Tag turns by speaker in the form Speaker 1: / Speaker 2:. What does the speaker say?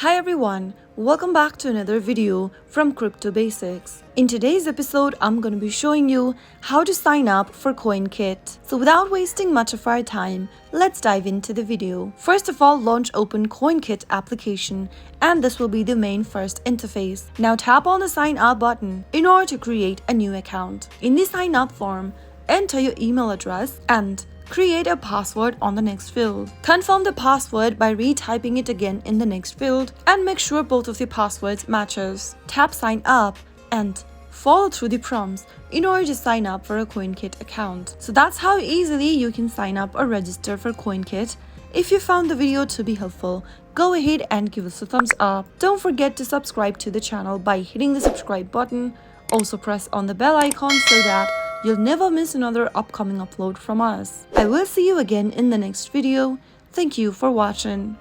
Speaker 1: Hi everyone, welcome back to another video from Crypto Basics. In today's episode, I'm going to be showing you how to sign up for CoinKit. So without wasting much of our time, let's dive into the video. First of all, launch open CoinKit application, and this will be the main first interface. Now tap on the sign up button in order to create a new account. In the sign up form, enter your email address and create a password on the next field. Confirm the password by retyping it again in the next field and make sure both of the passwords matches. Tap sign up and follow through the prompts in order to sign up for a CoinKit account. So that's how easily you can sign up or register for CoinKit. If you found the video to be helpful, go ahead and give us a thumbs up. Don't forget to subscribe to the channel by hitting the subscribe button. Also press on the bell icon so that you'll never miss another upcoming upload from us. I will see you again in the next video. Thank you for watching.